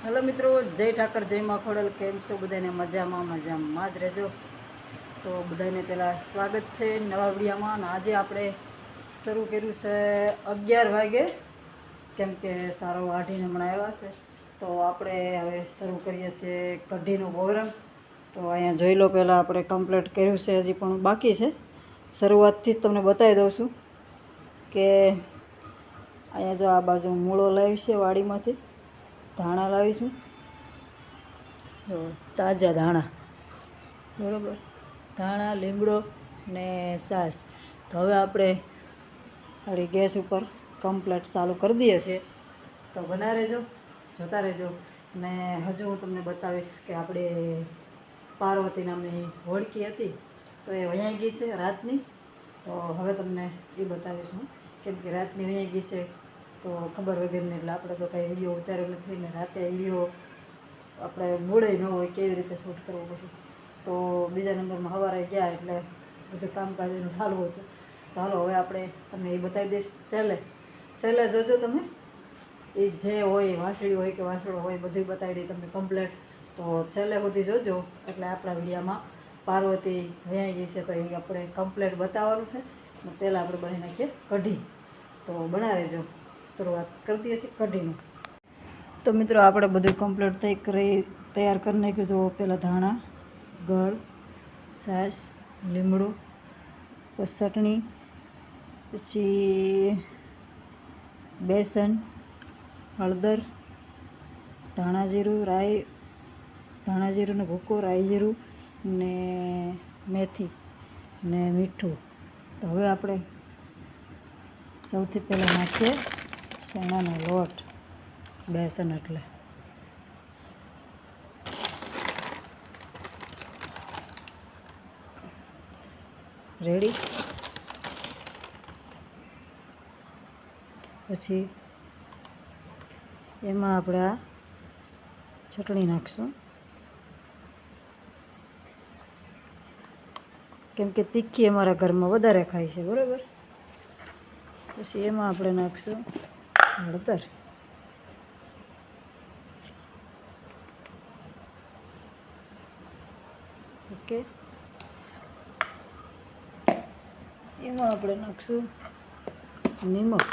Hello મિત્રો, જય ઠાકર, જય મા ખોડલ. કેમ છો બધાને? મજામાં જ રહેજો. તો બધાને પહેલાં સ્વાગત છે નવા વિડીયોમાં. અને આજે આપણે શરૂ કર્યું છે 11 વાગે, કેમ કે સારો વાઢીને હમણાં આવ્યા છે. તો આપણે હવે શરૂ કરીએ છીએ કઢીનું પ્રોગ્રામ. તો અહીંયા જોઈ લો, પહેલાં આપણે કમ્પ્લીટ કર્યું છે, હજી પણ બાકી છે. શરૂઆતથી જ તમને બતાવી દઉં છું કે અહીંયા જો આ બાજુ મૂળો લાવી છે વાડીમાંથી, ધાણા લાવીશું, જો તાજા ધાણા, બરાબર, ધાણા, લીમડો ને છાશ. તો હવે આપણે આપણી ગેસ ઉપર કમ્પ્લીટ ચાલુ કરી દઈએ છીએ. તો બના રહેજો, જોતા રહેજો. ને હજુ હું તમને બતાવીશ કે આપણે પાર્વતી નામની હોળકી હતી, તો એ વહી ગઈ છે રાતની. તો હવે તમને એ બતાવીશ હું, કેમ કે રાતની વહી ગઈ છે તો ખબર વગરની, એટલે આપણે તો કાંઈ વિડીયો ઉતાર્યો નથી ને રાતે વિડીયો આપણે મૂળે ન હોય, કેવી રીતે શૂટ કરવું પછી. તો બીજા નંબરમાં સવારે ગયા એટલે બધું કામકાજ એનું ચાલુ હતું. તો હાલો હવે આપણે તમને એ બતાવી દઈશ. છેલ્લે જોજો તમે, એ જે હોય વાસળી હોય કે વાસળો હોય બધું બતાવી દઈ તમને કમ્પ્લેટ. તો છેલ્લે સુધી જોજો, એટલે આપણા વિડીયોમાં પાર્વતી વહી ગઈ છે તો એ આપણે કમ્પ્લેટ બતાવવાનું છે. અને પહેલાં આપણે બનાવી નાખીએ કઢી. તો બનાવી રહેજો. શરૂઆત કરી દઈએ છીએ કઢીનું. તો મિત્રો આપણે બધું કમ્પ્લીટ તૈયાર કરી નાખ્યું. જો પહેલાં ધાણા, ગળ, છાશ, લીમડું, પછી ચટણી, પછી બેસન, હળદર, ધાણા જીરું, રાઈ, ધાણા જીરું ને ભૂકો, રાઈ જીરું ને મેથી ને મીઠું. તો હવે આપણે સૌથી પહેલાં નાખીએ ચણાનો લોટ, બેસન એટલે રેડી. પછી એમાં આપણે આ ચટણી નાખીશું, કેમ કે તીખી અમારા ઘરમાં વધારે ખાય છે, બરાબર. પછી એમાં આપણે નાખીશું હળદર, ઓકે. એમાં આપણે નાખીશું નિમક,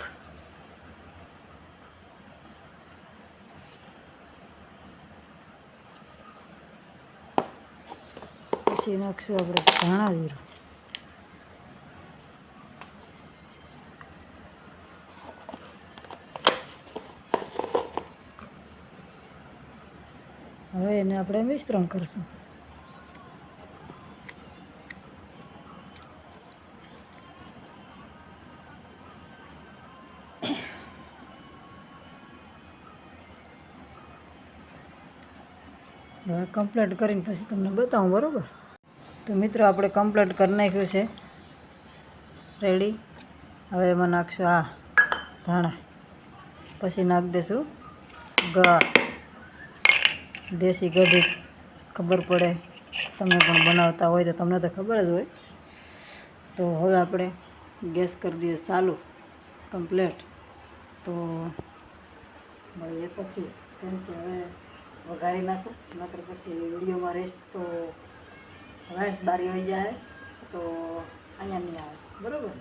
પછી નાખીશું આપણે ધાણા જીરું, હવે એને આપણે મિશ્રણ કરીશું. હવે કમ્પ્લીટ કરીને પછી તમને બતાવું, બરાબર. તો મિત્રો આપણે કમ્પ્લીટ કરી નાખ્યું છે, રેડી. હવે એમાં નાખશું આ ધાણા, પછી નાખી દઈશું ગળ, દેશી કઢી. ખબર પડે, તમે પણ બનાવતા હોય તો તમને તો ખબર જ હોય. તો હવે આપણે ગેસ કરી દઈએ ચાલુ કમ્પ્લીટ. તો મળીએ પછી, કેમ કે હવે વઘારી નાખું, નકર પછી વિડીયોમાં રેસ્ટ તો રાઈસ બારી આવી જાય તો અહીંયા નહીં આવે, બરાબર.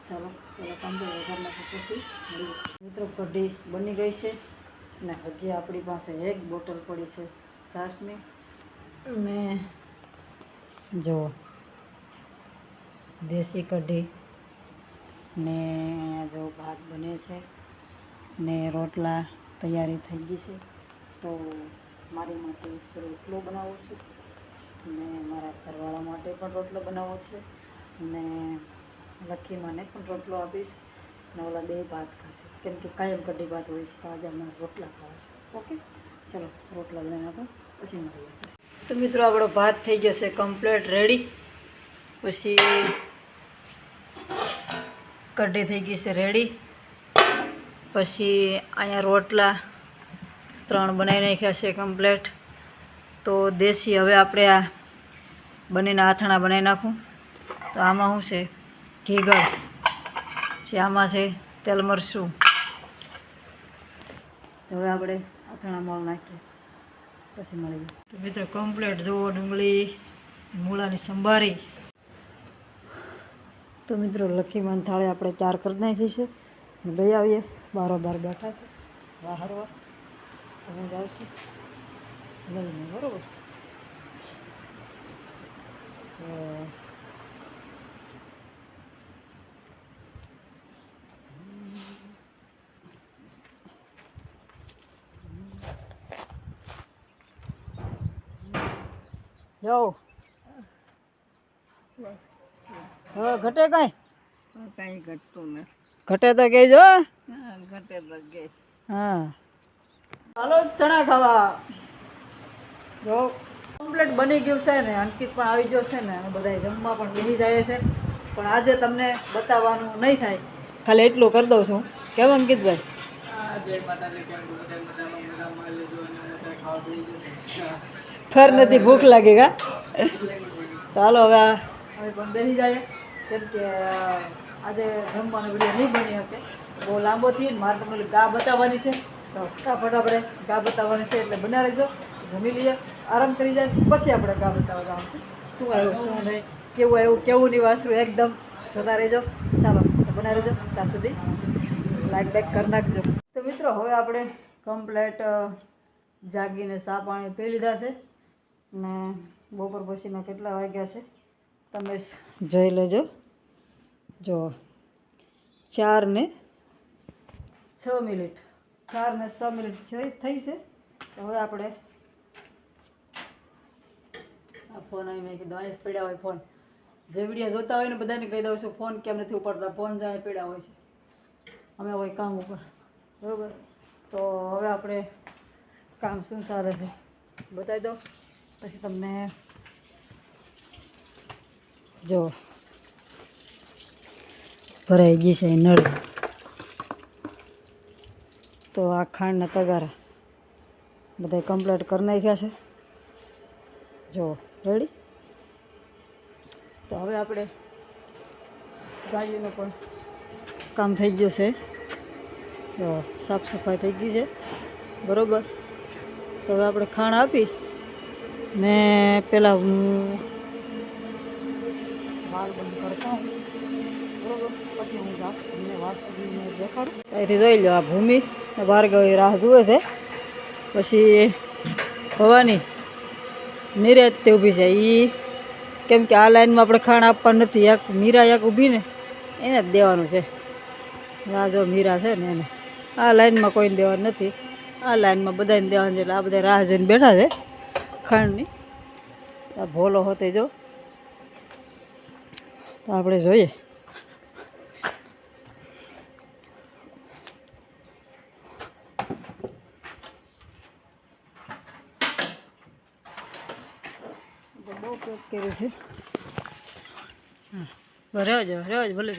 ચાલો પહેલાં કમ્પ્લીટ વઘારી નાખું પછી મળીએ. મિત્રો કઢી બની ગઈ છે ને હજી આપણી પાસે એક બોટલ પડી છે છાશની. ને જો દેશી કઢી ને અહીંયા જો ભાત બને છે ને રોટલા તૈયારી થઈ ગઈ છે. તો મારી માટે રોટલો બનાવો છું ને મારા ઘરવાળા માટે પણ રોટલો બનાવવો છે ને લખીમાંને પણ રોટલો આપીશ ને ઓલા 2 ભાત ખાશે, કેમ કે કાયમ કઢી ભાત હોય છે. તો આજે અમારે રોટલા ખાવા છે, ઓકે. ચલો રોટલા બનાવી નાખો પછી મળીએ. તો મિત્રો આપણો ભાત થઈ ગયો છે કમ્પ્લીટ રેડી. પછી કઢી થઈ ગઈ છે રેડી. પછી અહીંયા રોટલા 3 બનાવી નાખ્યા છે કમ્પ્લીટ. તો દેશી હવે આપણે આ બનીને આથાણા બનાવી નાખું. તો આમાં શું છે, ઘીગળ છે, આમાં છે તેલ મરચું. હવે આપણે આ અથાણા મોળ નાખીએ પછી મળીએ. તો મિત્રો કમ્પ્લેટ જુઓ, ડુંગળી મૂળાની સંભારી. તો મિત્રો લખીમાન થાળી આપણે 4 કરી નાખી છે. લઈ આવીએ. બારોબાર બેઠા છે બહારવા, તમે જ આવશે લઈને, બરાબર. જાઓ હવે ઘટે કાંઈ? કાંઈ ઘટતું નથી. ઘટે તો કહેજો. ઘટે તો કે. હા હાલો ચણા ખાવા. જો કમ્પ્લીટ બની ગયું છે ને, અંકિત પણ આવી ગયો છે ને, અને બધા જમવા પણ બેસી જાય છે. પણ આજે તમને બતાવવાનું નહીં થાય, ખાલી એટલું કરી દઉં છું. કેમ અંકિતભાઈ? ફર નથી ભૂખ લાગી કા? તો હાલો હવે અમે પણ બેસી જાય, કેમ કે આજે જમવાનો વિડીયો નહીં બની શકે, બહુ લાંબો થઈ. મારે તમને ગા બતાવવાની છે, તો ફટાફટ આપણે ગા બતાવવાની છે, એટલે બના રહેજો. જમી લઈએ, આરામ કરી જાય, પછી આપણે ગા બતાવવા જવાનું છે. શું આવ્યું શું નહીં, કેવું આવ્યું કેવું નહીં, વાસરું એકદમ જોતા રહેજો. ચાલો તો બના રહેજો, ત્યાં સુધી લાઈક બેક કરી નાખજો. તો મિત્રો હવે આપણે કમ્પ્લેટ જાગીને ચા પાણી પી લીધા છે, ને બપોર પછીના કેટલા વાગ્યા છે તમે જોઈ લેજો. જો 4 ને 6 મિનિટ, 4 ને 6 મિનિટ થઈ છે. તો હવે આપણે આ ફોન આવી મેં કીધું અહીં પડ્યા હોય ફોન, જે વિડીયો જોતા હોય ને બધાને કહી દઉં છું ફોન કેમ નથી ઉપાડતા, ફોન જાય પડ્યા હોય છે, અમે હોય કામ ઉપર, બરાબર. તો હવે આપણે કામ શું ચાલે છે બતાવી દો, પછી તમને જો ભરાઈ ગઈ છે નળ. તો આ ખાંડના તગારા બધા કમ્પ્લીટ કરી નાખ્યા છે. જો રેડી. તો હવે આપણે ગાડીનું પણ કામ થઈ ગયું છે. જો સાફ સફાઈ થઈ ગઈ છે, બરાબર. તો હવે આપણે ખાણ આપી ને પહેલાં હું વાળ બંધ કરતા હું, બરાબર. પછી હું જાઉં તમને વાસણીને દેખાડું. અહીંથી જોઈ લો, આ ભૂમિ ભાર્ગવી રાહ જુએ છે. પછી ભવાની નિરાતે ઊભી છે. એ કેમ કે આ લાઈનમાં આપણે ખાણ આપવાનું નથી, એક મીરા એક ઊભી ને એને જ દેવાનું છે. આ જો મીરા છે ને એને આ લાઈનમાં કોઈને દેવાનું નથી, આ લાઈનમાં બધાને દેવાનું છે. એટલે આ બધા રાહ જોઈને બેઠા છે ખાંડની. આ ભોલો હોતે જો, તો આપણે જોઈએ. બહુ પેક કર્યું છે. હા રહેવા જ ભલે.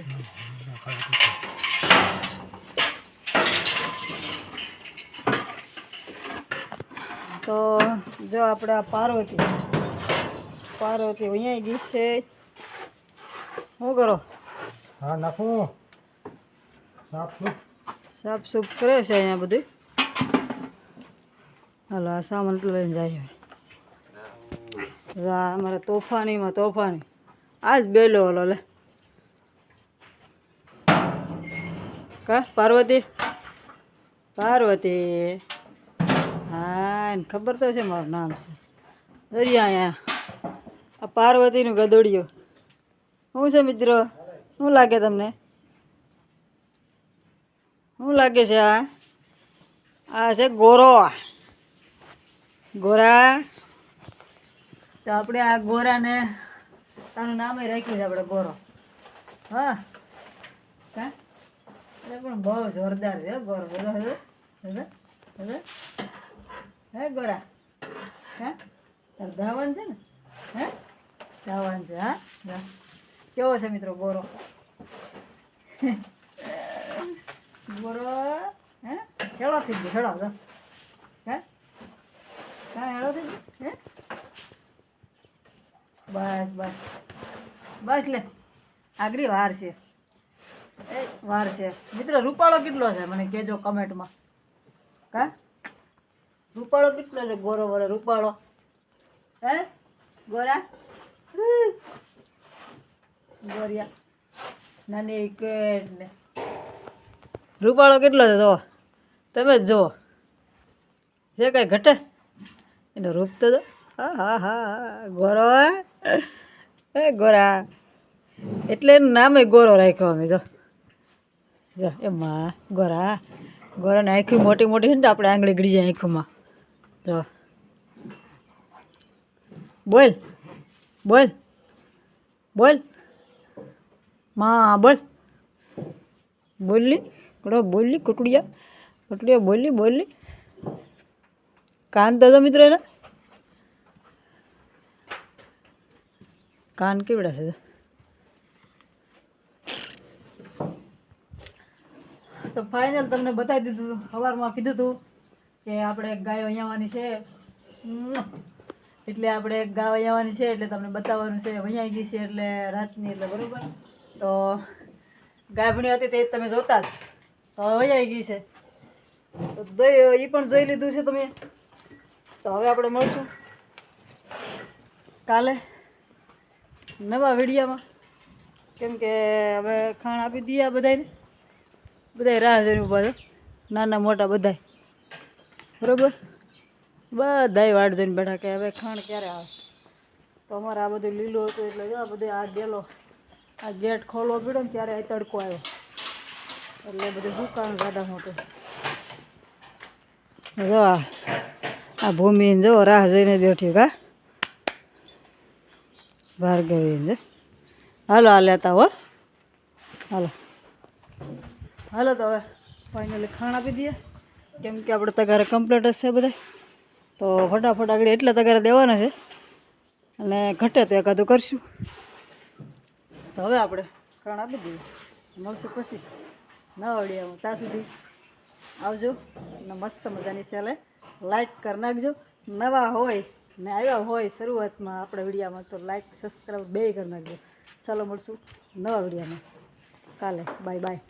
તો જો આપણે આ પાર્વતી અહીંયા ગઈ છે. શું કરો? હા નાખું સાફ સૂફ કરે છે અહીંયા બધું. હાલો આ સામાન એટલું લઈને જાય. અમારે તોફાનીમાં તોફાની આજ બેલો હલો લે કા પાર્વતી હા એને ખબર તો છે મારું નામ છે દરિયા. અહીંયા આ પાર્વતીનું ગદોડિયું શું છે મિત્રો? શું લાગે તમને? શું લાગે છે? આ છે ગોરા. તો આપણે આ ગોરાને તારું નામ રાખ્યું છે આપણે ગોરો. હા કા પણ બહુ જોરદાર છે ગોરો. હે ગોરા, હા તાર ધાવન છે ને? હે ધાવન છે? હા કેવો છે મિત્રો ગોરો? હે હેળો થઈ ગયો, હેળો હે કાં હેળો થઈ ગયો હે? બસ લે આગળ વાર છે, વાર છે. મિત્રો રૂપાળો કેટલો છે મને કહેજો કમેન્ટમાં. કા રૂપાળો કેટલો છે ગોરો વરે રૂપાળો હે ગોરા ગોરિયા નાની કે રૂપાળો કેટલો છે જો તમે જ જુઓ જે કાંઈ ઘટે એનો રૂપ તો જો હા હા હા ગોરો હે ગોરા એટલે એનું નામ ગોરો રાખ્યો અમે જો એમાં ગોરા ગોરાની આંખી મોટી મોટી છે ને તો આપણે આંગળી ગળી જાય આંખોમાં તો બોલ બોલ બોલ માં બોલ બોલી કડો બોલી કુટડિયા કુટડિયા બોલી બોલી કાન તો મિત્રો એના કાન કેવડા છે તો ફાઇનલ તમને બતાવી દીધું સવારમાં કીધું હતું કે આપણે એક ગાય વહીયાવાની છે એટલે આપણે એક ગાય વહીયાવાની છે એટલે તમને બતાવવાનું છે વહીયાઈ ગઈ છે એટલે રાતની એટલે બરાબર તો ગાય ભણી હતી તે તમે જોતા જ તો હવે વહીયાઈ ગઈ છે તો એ પણ જોઈ લીધું છે તમે તો હવે આપણે મળશું કાલે નવા વિડીયોમાં કેમ કે હવે ખાણ આપી દઈએ આ બધાને બધાય રાહ જોઈને ઊભા છે નાના મોટા બધાય બરાબર બધાય વાટ જોઈને બેઠા કે હવે ખાણ ક્યારે આવે તો અમારે આ બધું લીલું હતું એટલે જો આ બધે આ ડેલો આ ગેટ ખોલવો પડ્યો ને ત્યારે આ તડકો આવ્યો એટલે બધું દુકાન ગાડા મોટું જો આ ભૂમિને જો રાહ જોઈને બેઠ્યું કા ભાર્ગવીને હાલો આ લેતા હો હાલો હાલો તો હવે ફાઇનલી ખાણ આપી દઈએ કેમ કે આપણે તગારે કમ્પ્લીટ જ છે બધા તો ફટાફટ આગળ એટલા તગારે દેવાના છે અને ઘટે તો એકાદું કરશું તો હવે આપણે ખાણ આપી દઈએ મળશું પછી નવા વિડીયોમાં ત્યાં સુધી આવજો અને મસ્ત મજાની ચાલે લાઈક કરી નાખજો નવા હોય ને આવ્યા હોય શરૂઆતમાં આપણા વિડીયામાં તો લાઈક સબસ્ક્રાઈબ બે કરી નાખજો ચાલો મળશું નવા વિડીયામાં કાલે બાય બાય